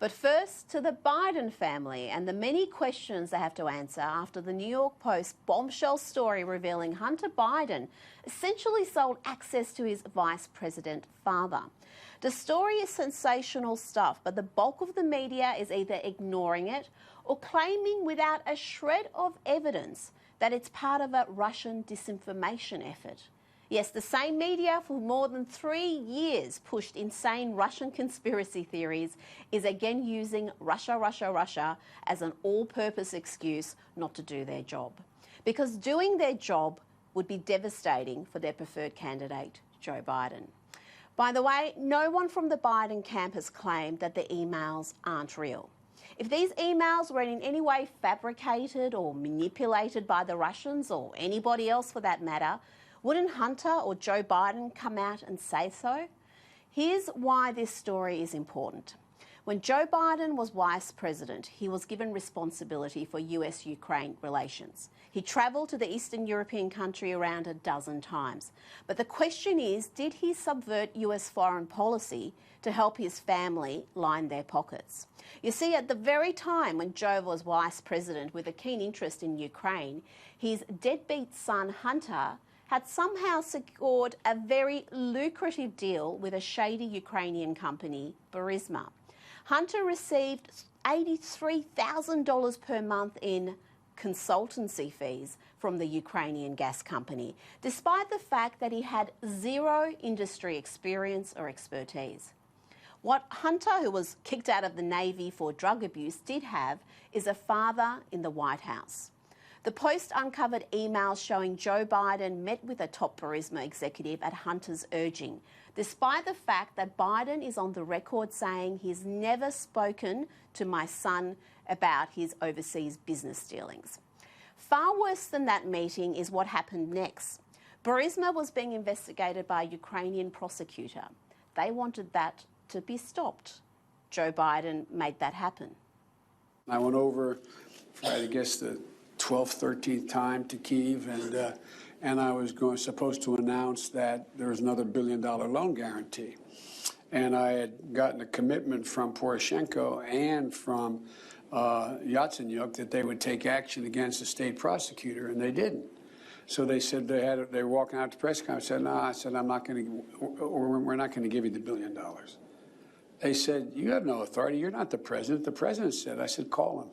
But first, to the Biden family and the many questions they have to answer after the New York Post bombshell story revealing Hunter Biden essentially sold access to his vice president father. The story is sensational stuff, but the bulk of the media is either ignoring it or claiming without a shred of evidence that it's part of a Russian disinformation effort. Yes, the same media for more than 3 years pushed insane Russian conspiracy theories is again using Russia as an all-purpose excuse not to do their job. Because doing their job would be devastating for their preferred candidate, Joe Biden. By the way, no one from the Biden camp has claimed that the emails aren't real. If these emails were in any way fabricated or manipulated by the Russians, or anybody else for that matter, wouldn't Hunter or Joe Biden come out and say so? Here's why this story is important. When Joe Biden was vice president, he was given responsibility for US-Ukraine relations. He travelled to the Eastern European country around a dozen times. But the question is, did he subvert US foreign policy to help his family line their pockets? You see, at the very time when Joe was vice president with a keen interest in Ukraine, his deadbeat son Hunter had somehow secured a very lucrative deal with a shady Ukrainian company, Burisma. Hunter received $83,000 per month in consultancy fees from the Ukrainian gas company, despite the fact that he had zero industry experience or expertise. What Hunter, who was kicked out of the Navy for drug abuse, did have is a father in the White House. The Post uncovered emails showing Joe Biden met with a top Burisma executive at Hunter's urging, despite the fact that Biden is on the record saying he's never spoken to my son about his overseas business dealings. Far worse than that meeting is what happened next. Burisma was being investigated by a Ukrainian prosecutor. They wanted that to be stopped. Joe Biden made that happen. I went over for, I guess, the 12th, 13th time to Kyiv, and I was supposed to announce that there was another $1 billion loan guarantee. And I had gotten a commitment from Poroshenko and from Yatsenyuk that they would take action against the state prosecutor, and they didn't. So they said they were walking out to press conference. I said, no, I said, I'm not going to, we're not going to give you the $1 billion. They said, you have no authority. You're not the president. The president said. I said, call him.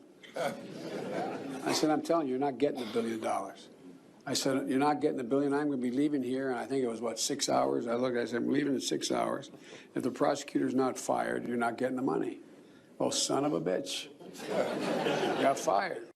I said, I'm telling you, you're not getting the $1 billion. I said, you're not getting the $1 billion. I'm going to be leaving here. And I think it was, 6 hours? I said, I'm leaving in 6 hours. If the prosecutor's not fired, you're not getting the money. Well, son of a bitch. Got fired.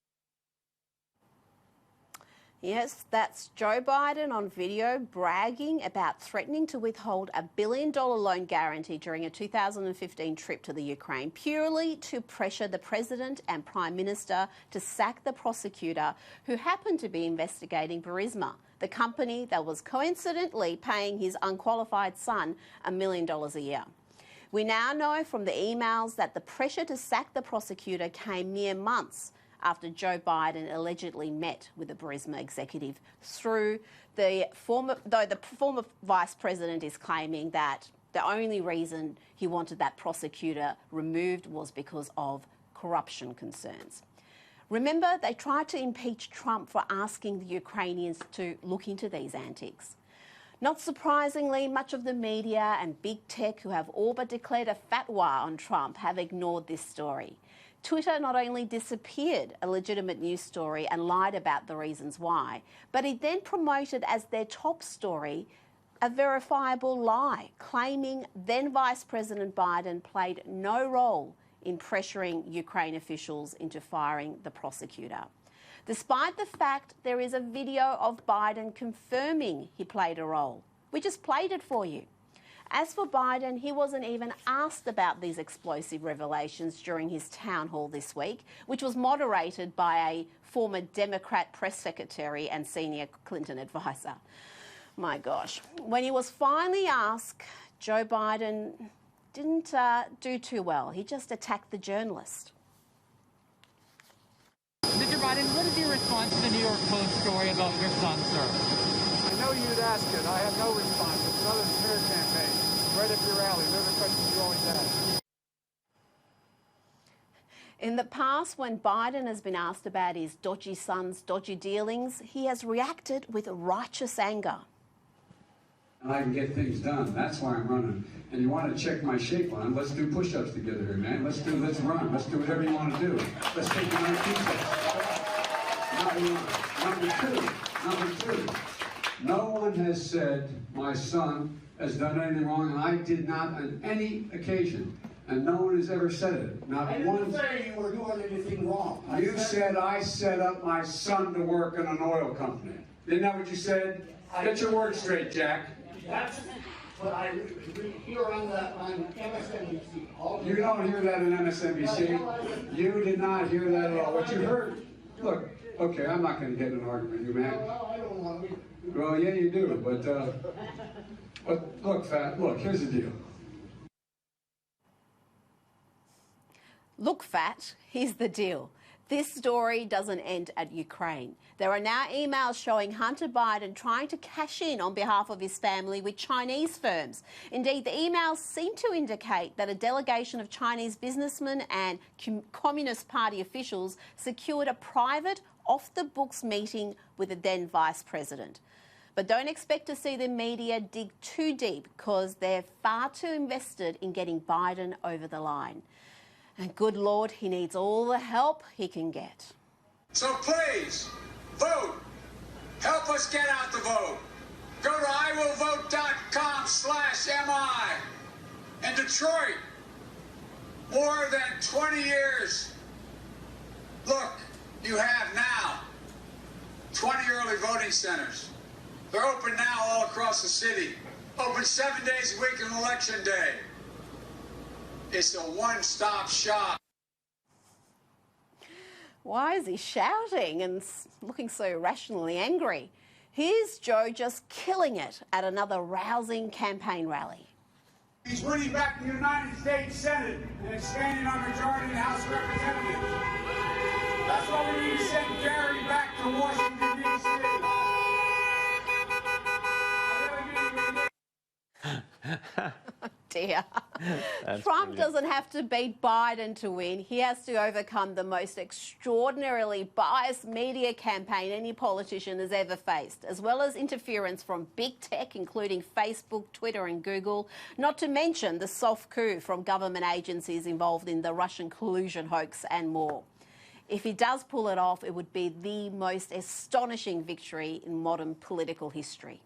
Yes, that's Joe Biden on video bragging about threatening to withhold a $1 billion loan guarantee during a 2015 trip to the Ukraine, purely to pressure the president and prime minister to sack the prosecutor who happened to be investigating Burisma, the company that was coincidentally paying his unqualified son $1 million a year. We now know from the emails that the pressure to sack the prosecutor came mere months after Joe Biden allegedly met with the Burisma executive through the former vice president is claiming that the only reason he wanted that prosecutor removed was because of corruption concerns. Remember, they tried to impeach Trump for asking the Ukrainians to look into these antics. Not surprisingly, much of the media and big tech, who have all but declared a fatwa on Trump, have ignored this story. Twitter not only disappeared a legitimate news story and lied about the reasons why, but it then promoted as their top story a verifiable lie, claiming then Vice President Biden played no role in pressuring Ukraine officials into firing the prosecutor. Despite the fact there is a video of Biden confirming he played a role. We just played it for you. As for Biden, he wasn't even asked about these explosive revelations during his town hall this week, which was moderated by a former Democrat press secretary and senior Clinton advisor. My gosh. When he was finally asked, Joe Biden didn't do too well. He just attacked the journalist. Mr. Biden, what is your response to the New York Post story about your son, sir? I know you'd ask it. I have no response. It's another smear campaign. Right up your alley. They're the questions you always ask. In the past, when Biden has been asked about his dodgy son's dodgy dealings, he has reacted with righteous anger. And I can get things done. That's why I'm running. And you want to check my shape on it, let's do push-ups together here, man. Let's run. Let's do whatever you want to do. Let's take the 19 steps. Number two. No one has said my son has done anything wrong, and I did not on any occasion. And no one has ever said it. Not I one. didn't say you were doing anything wrong. You said I set up my son to work in an oil company. Isn't that what you said? Get your words straight, Jack. That's what I hear on MSNBC. You don't hear that in MSNBC. You did not hear that at all. What you heard, look, okay, I'm not going to get in an argument with you, man. Well, I don't want to. Well, yeah, you do, but look, look, here's the deal. Look, Fat, here's the deal. This story doesn't end at Ukraine. There are now emails showing Hunter Biden trying to cash in on behalf of his family with Chinese firms. Indeed, the emails seem to indicate that a delegation of Chinese businessmen and Communist Party officials secured a private, off-the-books meeting with the then Vice President. But don't expect to see the media dig too deep because they're far too invested in getting Biden over the line. And good Lord, he needs all the help he can get. So please, vote. Help us get out the vote. Go to iwillvote.com/MI. In Detroit, more than 20 years. Look, you have now 20 early voting centers. They're open now all across the city. Open 7 days a week on Election Day. It's a one-stop shop. Why is he shouting and looking so irrationally angry? Here's Joe just killing it at another rousing campaign rally. He's winning back the United States Senate and expanding our majority in the House of Representatives. That's why we need to send Gary back to Washington, D.C. Dear. Trump doesn't have to beat Biden to win. He has to overcome the most extraordinarily biased media campaign any politician has ever faced, as well as interference from big tech, including Facebook, Twitter and Google, not to mention the soft coup from government agencies involved in the Russian collusion hoax and more. If he does pull it off, it would be the most astonishing victory in modern political history.